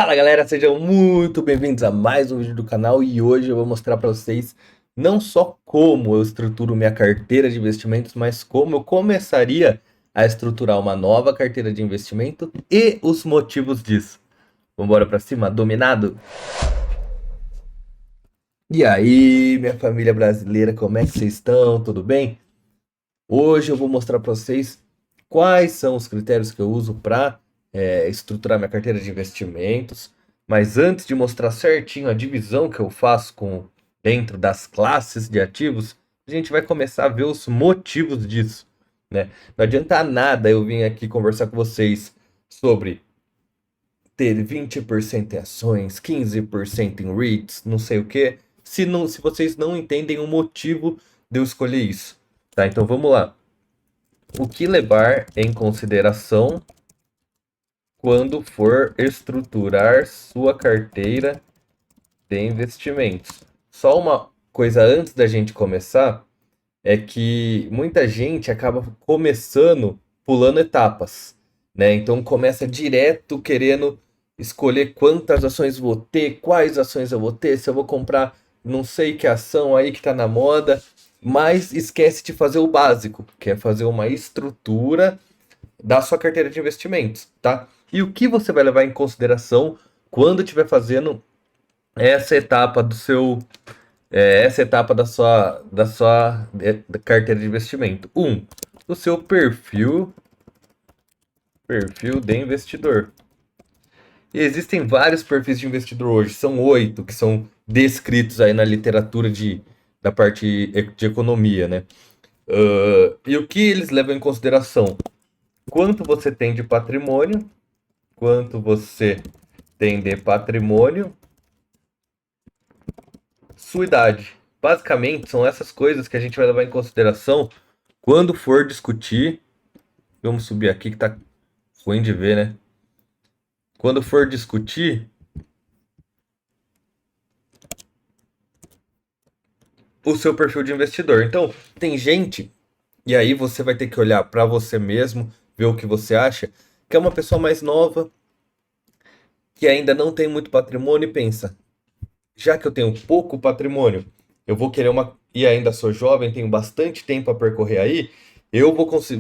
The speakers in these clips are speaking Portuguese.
Fala galera, sejam muito bem-vindos a mais um vídeo do canal e hoje eu vou mostrar para vocês não só como eu estruturo minha carteira de investimentos, mas como eu começaria a estruturar uma nova carteira de investimento e os motivos disso. Vambora para cima, dominado? E aí, minha família brasileira, como é que vocês estão? Tudo bem? Hoje eu vou mostrar para vocês quais são os critérios que eu uso para estruturar minha carteira de investimentos. Mas antes de mostrar certinho a divisão que eu faço dentro das classes de ativos, a gente vai começar a ver os motivos disso, né? Não adianta nada eu vir aqui conversar com vocês sobre ter 20% em ações, 15% em REITs, não sei o que, se vocês não entendem o motivo de eu escolher isso. Tá, então vamos lá. O que levar em consideração quando for estruturar sua carteira de investimentos? Só uma coisa antes da gente começar é que muita gente acaba começando pulando etapas, né? Então começa direto querendo escolher quantas ações vou ter, quais ações eu vou ter, se eu vou comprar não sei que ação aí que tá na moda, mas esquece de fazer o básico, que é fazer uma estrutura da sua carteira de investimentos, tá? E o que você vai levar em consideração quando estiver fazendo essa etapa essa etapa da carteira de investimento? O seu perfil de investidor. E existem vários perfis de investidor hoje, são 8 que são descritos aí na literatura da parte de economia, né? E o que eles levam em consideração? Quanto você tem de patrimônio, quanto você tem de patrimônio, sua idade. Basicamente, são essas coisas que a gente vai levar em consideração quando for discutir. Vamos subir aqui que tá ruim de ver, né? Quando for discutir o seu perfil de investidor. Então, tem gente, e aí você vai ter que olhar para você mesmo, ver o que você acha, que é uma pessoa mais nova, que ainda não tem muito patrimônio e pensa, já que eu tenho pouco patrimônio, eu vou querer e ainda sou jovem, tenho bastante tempo a percorrer aí,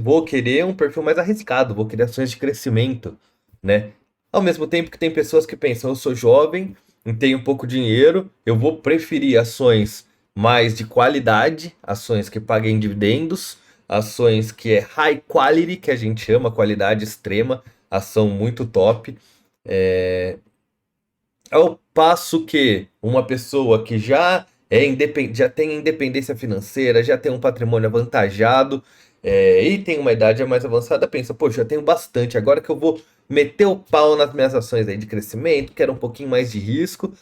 vou querer um perfil mais arriscado, vou querer ações de crescimento, né? Ao mesmo tempo que tem pessoas que pensam, eu sou jovem, tenho pouco dinheiro, eu vou preferir ações mais de qualidade, ações que paguem dividendos, ações que é high quality, que a gente chama, qualidade extrema, ação muito top. É, Ao passo que uma pessoa que já tem independência financeira, já tem um patrimônio avantajado, e tem uma idade mais avançada, pensa, poxa, eu tenho bastante, agora que eu vou meter o pau nas minhas ações aí de crescimento, quero um pouquinho mais de risco.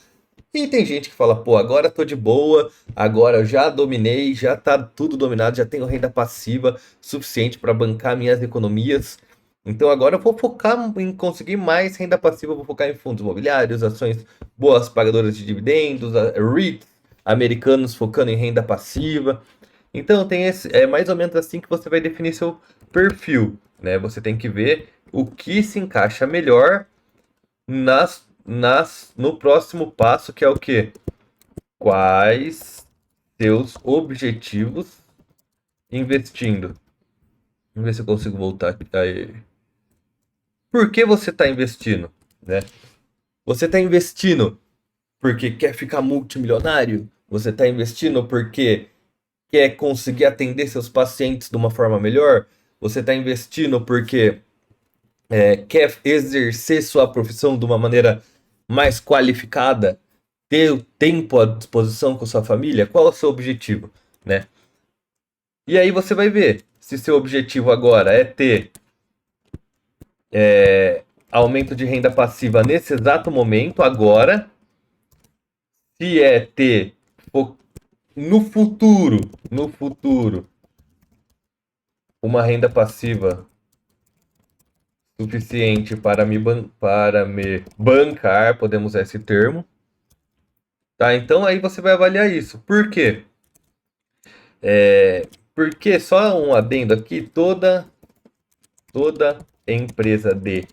E tem gente que fala, pô, agora tô de boa, agora eu já dominei, já tá tudo dominado, já tenho renda passiva suficiente para bancar minhas economias. Então agora eu vou focar em conseguir mais renda passiva, vou focar em fundos imobiliários, ações boas pagadoras de dividendos, REITs americanos focando em renda passiva. Então é mais ou menos assim que você vai definir seu perfil, né? Você tem que ver o que se encaixa melhor no próximo passo, que é o quê? Quais seus objetivos investindo? Vamos ver se eu consigo voltar aqui. Aí. Por que você está investindo, né? Você está investindo porque quer ficar multimilionário? Você está investindo porque quer conseguir atender seus pacientes de uma forma melhor? Você está investindo porque quer exercer sua profissão de uma maneira mais qualificada? Ter o tempo à disposição com sua família? Qual é o seu objetivo, né? E aí você vai ver se seu objetivo agora é ter aumento de renda passiva nesse exato momento, agora, se é ter no futuro, no futuro, uma renda passiva suficiente para me bancar, podemos usar esse termo, tá? Então aí você vai avaliar isso. Por quê? Porque só um adendo aqui, toda empresa de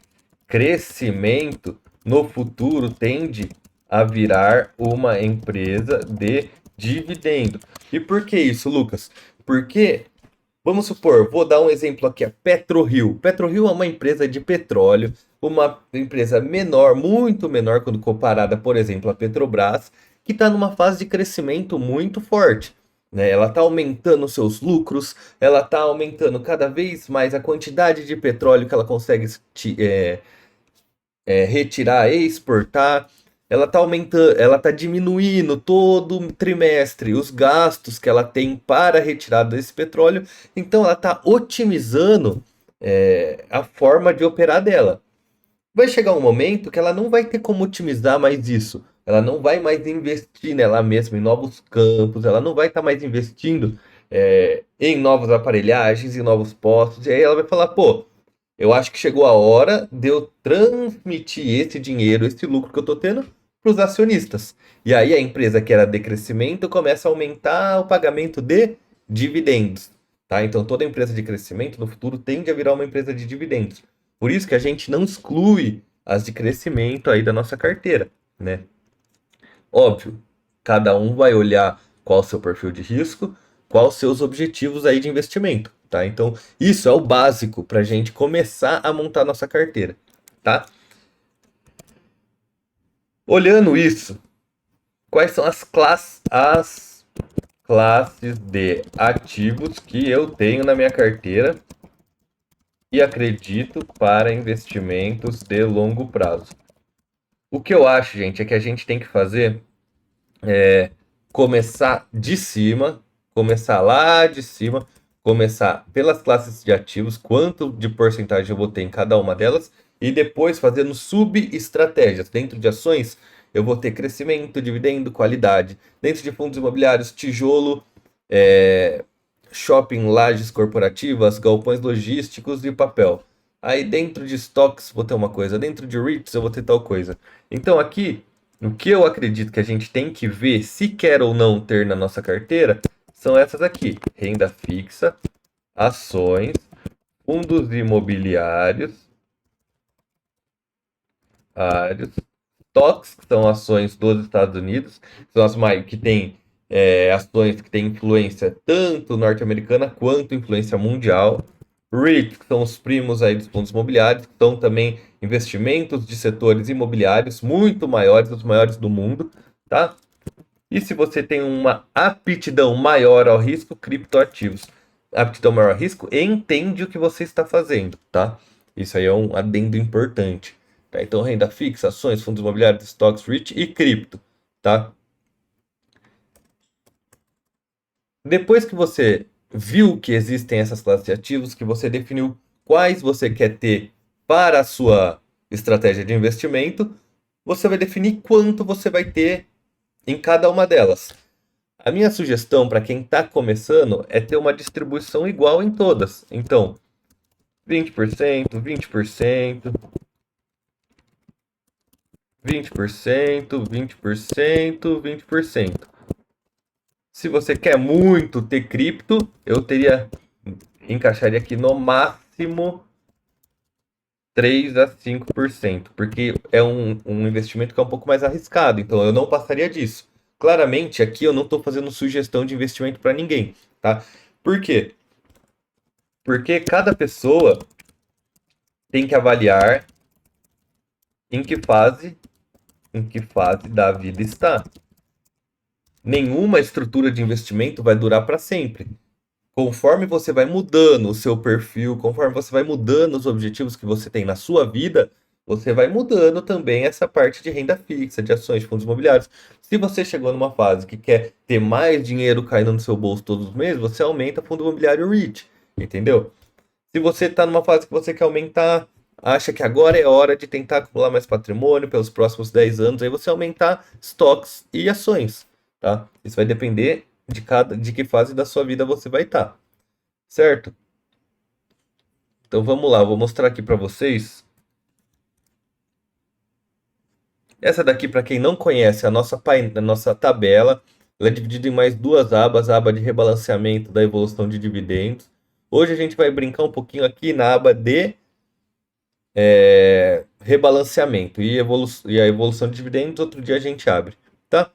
crescimento no futuro tende a virar uma empresa de dividendo. E por que isso, Lucas? Porque, vamos supor, vou dar um exemplo aqui, a PetroRio. PetroRio é uma empresa de petróleo, uma empresa menor, muito menor quando comparada, por exemplo, a Petrobras, que está numa fase de crescimento muito forte. Né? Ela está aumentando seus lucros, ela está aumentando cada vez mais a quantidade de petróleo que ela consegue retirar e exportar. Ela está aumentando, ela está diminuindo todo trimestre os gastos que ela tem para a retirada desse petróleo. Então ela está otimizando a forma de operar dela. Vai chegar um momento que ela não vai ter como otimizar mais isso. Ela não vai mais investir nela mesma, em novos campos, ela não vai estar mais investindo em novas aparelhagens, em novos postos. E aí ela vai falar, pô, eu acho que chegou a hora de eu transmitir esse dinheiro, esse lucro que eu estou tendo, para os acionistas. E aí a empresa que era de crescimento começa a aumentar o pagamento de dividendos. Tá? Então toda empresa de crescimento no futuro tende a virar uma empresa de dividendos. Por isso que a gente não exclui as de crescimento aí da nossa carteira, né? Óbvio, cada um vai olhar qual o seu perfil de risco, quais os seus objetivos aí de investimento, tá? Então, isso é o básico para a gente começar a montar nossa carteira, tá? Olhando isso, quais são as classes de ativos que eu tenho na minha carteira e acredito para investimentos de longo prazo? O que eu acho, gente, é que a gente tem que fazer começar de cima, começar lá de cima, começar pelas classes de ativos, quanto de porcentagem eu vou ter em cada uma delas, e depois fazendo sub-estratégias. Dentro de ações, eu vou ter crescimento, dividendo, qualidade. Dentro de fundos imobiliários, tijolo, shopping, lajes corporativas, galpões logísticos e papel. Aí dentro de estoques vou ter uma coisa, dentro de REITs eu vou ter tal coisa. Então aqui, o que eu acredito que a gente tem que ver se quer ou não ter na nossa carteira são essas aqui: renda fixa, ações, fundos imobiliários, stocks, que são ações dos Estados Unidos, são as mais que têm ações que têm influência tanto norte-americana quanto influência mundial. REITs, que são os primos aí dos fundos imobiliários, que são também investimentos de setores imobiliários muito maiores, os maiores do mundo, tá? E se você tem uma aptidão maior ao risco, criptoativos. Aptidão maior ao risco, entende o que você está fazendo, tá? Isso aí é um adendo importante. Tá? Então, renda fixa, ações, fundos imobiliários, stocks, REIT e cripto, tá? Depois que você viu que existem essas classes de ativos, que você definiu quais você quer ter para a sua estratégia de investimento, você vai definir quanto você vai ter em cada uma delas. A minha sugestão para quem está começando é ter uma distribuição igual em todas. Então, 20%, 20%, 20%, 20%, 20%. Se você quer muito ter cripto, eu encaixaria aqui no máximo 3 a 5%, porque é um investimento que é um pouco mais arriscado, então eu não passaria disso. Claramente, aqui eu não estou fazendo sugestão de investimento para ninguém, tá? Por quê? Porque cada pessoa tem que avaliar em que fase da vida está. Nenhuma estrutura de investimento vai durar para sempre. Conforme você vai mudando o seu perfil, conforme você vai mudando os objetivos que você tem na sua vida, você vai mudando também essa parte de renda fixa, de ações, de fundos imobiliários. Se você chegou numa fase que quer ter mais dinheiro caindo no seu bolso todos os meses, você aumenta fundo imobiliário REIT, entendeu? Se você está numa fase que você quer aumentar, acha que agora é hora de tentar acumular mais patrimônio pelos próximos 10 anos, aí você aumentar estoques e ações, tá? Isso vai depender de que fase da sua vida você vai estar, certo? Então vamos lá, vou mostrar aqui para vocês. Essa daqui, para quem não conhece, é a nossa tabela. Ela é dividida em mais duas abas, a aba de rebalanceamento da evolução de dividendos. Hoje a gente vai brincar um pouquinho aqui na aba de rebalanceamento e a evolução de dividendos, outro dia a gente abre, tá?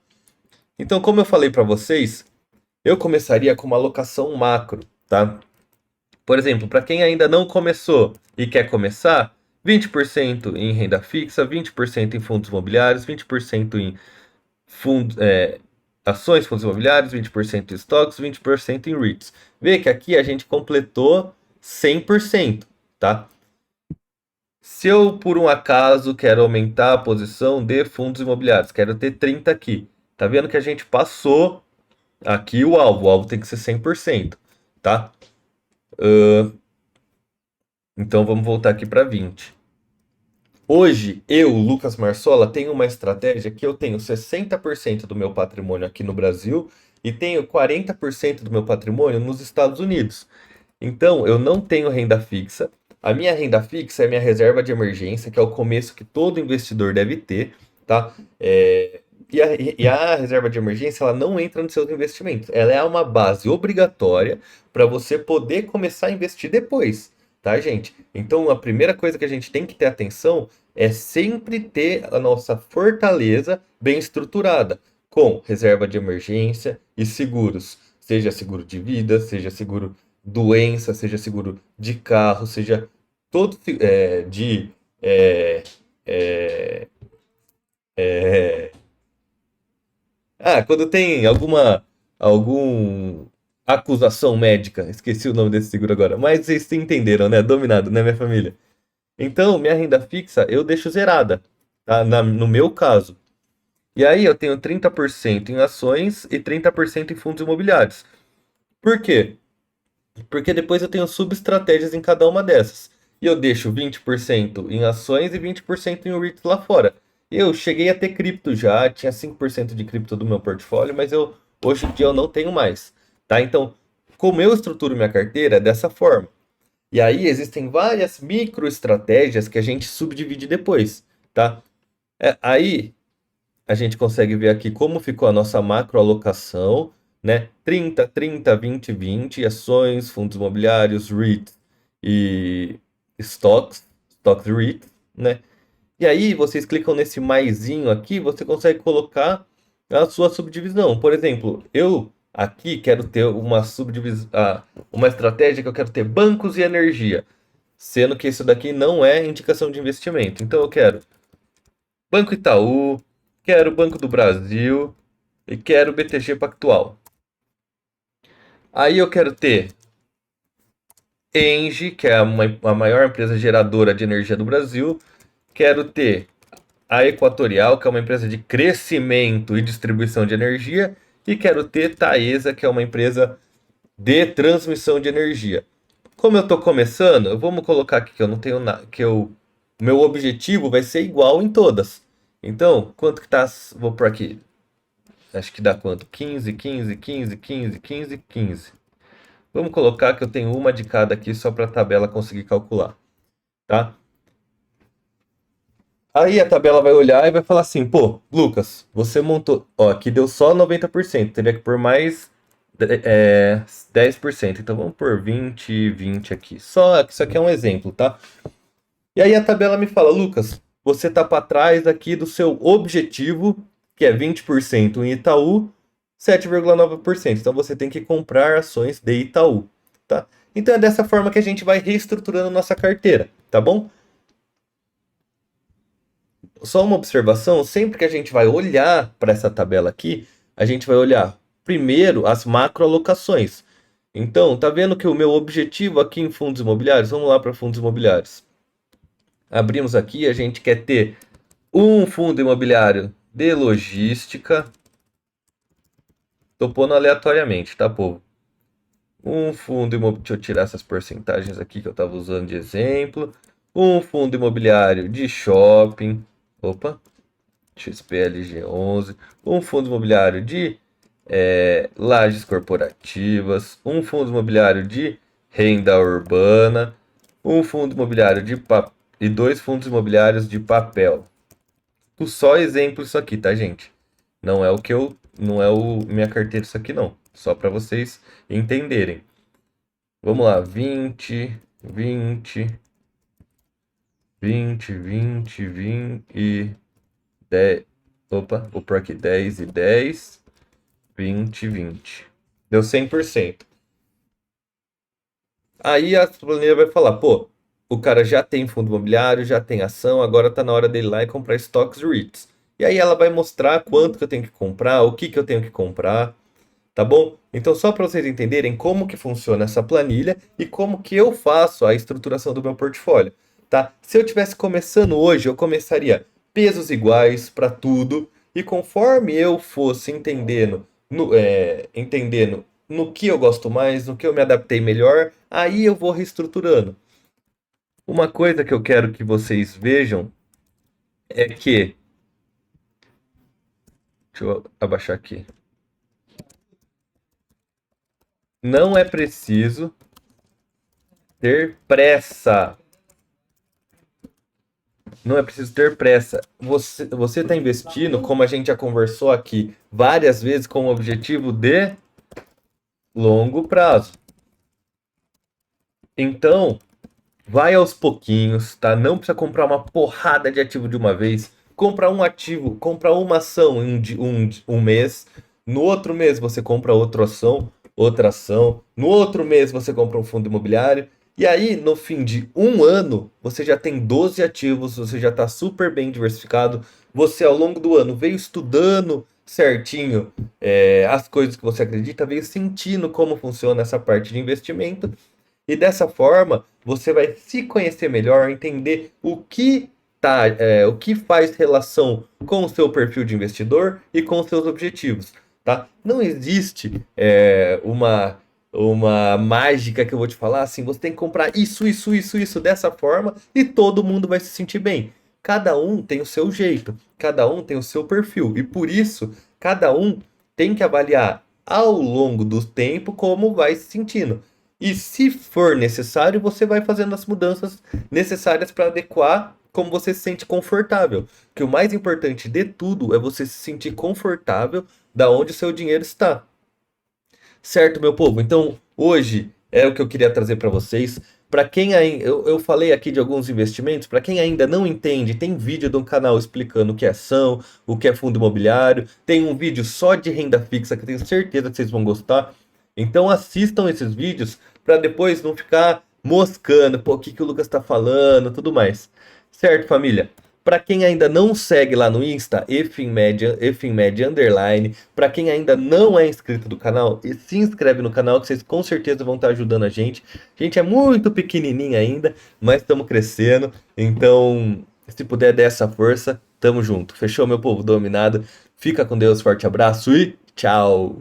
Então, como eu falei para vocês, eu começaria com uma alocação macro, tá? Por exemplo, para quem ainda não começou e quer começar, 20% em renda fixa, 20% em fundos imobiliários, 20% em fundos, ações, fundos imobiliários, 20% em estoques, 20% em REITs. Vê que aqui a gente completou 100%, tá? Se eu, por um acaso, quero aumentar a posição de fundos imobiliários, quero ter 30 aqui. Tá vendo que a gente passou aqui o alvo. O alvo tem que ser 100%, tá? Então vamos voltar aqui para 20. Hoje, eu, Lucas Marsola, tenho uma estratégia que eu tenho 60% do meu patrimônio aqui no Brasil e tenho 40% do meu patrimônio nos Estados Unidos. Então, eu não tenho renda fixa. A minha renda fixa é minha reserva de emergência, que é o começo que todo investidor deve ter, tá? E a reserva de emergência, ela não entra nos seus investimentos. Ela é uma base obrigatória para você poder começar a investir depois, tá, gente? Então, a primeira coisa que a gente tem que ter atenção é sempre ter a nossa fortaleza bem estruturada, com reserva de emergência e seguros. Seja seguro de vida, seja seguro doença, seja seguro de carro, seja todo de é, é, é, quando tem algum acusação médica, esqueci o nome desse seguro agora, mas vocês entenderam, né? Dominado, né, minha família? Então, minha renda fixa eu deixo zerada, tá? No meu caso. E aí eu tenho 30% em ações e 30% em fundos imobiliários. Por quê? Porque depois eu tenho subestratégias em cada uma dessas. E eu deixo 20% em ações e 20% em REITs lá fora. Eu cheguei a ter cripto já, tinha 5% de cripto do meu portfólio, mas hoje em dia eu não tenho mais. Tá? Então, como eu estruturo minha carteira é dessa forma. E aí existem várias microestratégias que a gente subdivide depois, tá? Aí a gente consegue ver aqui como ficou a nossa macroalocação, né? 30, 30, 20, 20, ações, fundos imobiliários, REIT e stocks REIT, né? E aí vocês clicam nesse maisinho aqui, você consegue colocar a sua subdivisão. Por exemplo, eu aqui quero ter uma subdivisão, uma estratégia que eu quero ter bancos e energia, sendo que isso daqui não é indicação de investimento. Então eu quero Banco Itaú, quero Banco do Brasil e quero BTG Pactual. Aí eu quero ter Engie, que é a maior empresa geradora de energia do Brasil. Quero ter a Equatorial, que é uma empresa de crescimento e distribuição de energia. E quero ter Taesa, que é uma empresa de transmissão de energia. Como eu estou começando, vamos colocar aqui que eu não tenho nada, meu objetivo vai ser igual em todas. Então, quanto que tá? Vou por aqui. Acho que dá quanto? 15, 15, 15, 15, 15, 15. Vamos colocar que eu tenho uma de cada aqui só para a tabela conseguir calcular, tá? Aí a tabela vai olhar e vai falar assim, pô, Lucas, você montou, ó, aqui deu só 90%, teria que pôr mais 10%, então vamos pôr 20, 20 aqui. Só que isso aqui é um exemplo, tá? E aí a tabela me fala, Lucas, você tá para trás aqui do seu objetivo, que é 20% em Itaú, 7,9%. Então você tem que comprar ações de Itaú, tá? Então é dessa forma que a gente vai reestruturando nossa carteira, tá bom? Só uma observação, sempre que a gente vai olhar para essa tabela aqui, a gente vai olhar primeiro as macroalocações. Então, tá vendo que o meu objetivo aqui em fundos imobiliários, vamos lá para fundos imobiliários. Abrimos aqui, a gente quer ter um fundo imobiliário de logística. Tô pondo aleatoriamente, tá, povo? Um fundo imobiliário. Deixa eu tirar essas porcentagens aqui que eu estava usando de exemplo. Um fundo imobiliário de shopping. Opa, XPLG11. Um fundo imobiliário de lajes corporativas. Um fundo imobiliário de renda urbana. Um fundo imobiliário de e dois fundos imobiliários de papel. Só exemplo isso aqui, tá, gente? Não é o que eu, não é o minha carteira isso aqui não, só para vocês entenderem. Vamos lá, 20, 20, 20, 20, 20 e 10. Opa, vou por aqui. 10 e 10, 20, 20. Deu 100%. Aí a planilha vai falar, pô, o cara já tem fundo imobiliário, já tem ação, agora tá na hora dele ir lá e comprar stocks REITs. E aí ela vai mostrar quanto que eu tenho que comprar, o que que eu tenho que comprar, tá bom? Então só para vocês entenderem como que funciona essa planilha e como que eu faço a estruturação do meu portfólio, tá? Se eu tivesse começando hoje, eu começaria pesos iguais para tudo e conforme eu fosse entendendo no que eu gosto mais, no que eu me adaptei melhor, aí eu vou reestruturando. Uma coisa que eu quero que vocês vejam é que, deixa eu abaixar aqui, não é preciso ter pressa. Não é preciso ter pressa. Você está investindo, como a gente já conversou aqui várias vezes, com o objetivo de longo prazo. Então, vai aos pouquinhos, tá? Não precisa comprar uma porrada de ativo de uma vez. Compra um ativo, compra uma ação em um mês. No outro mês você compra outra ação, outra ação. No outro mês você compra um fundo imobiliário. E aí, no fim de um ano, você já tem 12 ativos, você já está super bem diversificado. Você, ao longo do ano, veio estudando certinho as coisas que você acredita, veio sentindo como funciona essa parte de investimento. E dessa forma, você vai se conhecer melhor, entender o que faz relação com o seu perfil de investidor e com os seus objetivos, tá? Não existe uma mágica que eu vou te falar assim, você tem que comprar isso dessa forma e todo mundo vai se sentir bem. Cada um tem o seu jeito, cada um tem o seu perfil e por isso cada um tem que avaliar ao longo do tempo como vai se sentindo. E se for necessário, você vai fazendo as mudanças necessárias para adequar como você se sente confortável. Que o mais importante de tudo é você se sentir confortável da onde o seu dinheiro está. Certo, meu povo? Então, hoje é o que eu queria trazer para vocês. Para quem ainda, eu falei aqui de alguns investimentos, para quem ainda não entende, tem vídeo do canal explicando o que é ação, o que é fundo imobiliário, tem um vídeo só de renda fixa que eu tenho certeza que vocês vão gostar. Então assistam esses vídeos para depois não ficar moscando, pô, o que que o Lucas está falando, tudo mais. Certo, família? Para quem ainda não segue lá no Insta, EFINMED underline. Para quem ainda não é inscrito do canal, se inscreve no canal que vocês com certeza vão estar ajudando a gente. A gente é muito pequenininho ainda, mas estamos crescendo. Então, se puder dar essa força, tamo junto. Fechou, meu povo dominado? Fica com Deus, forte abraço e tchau!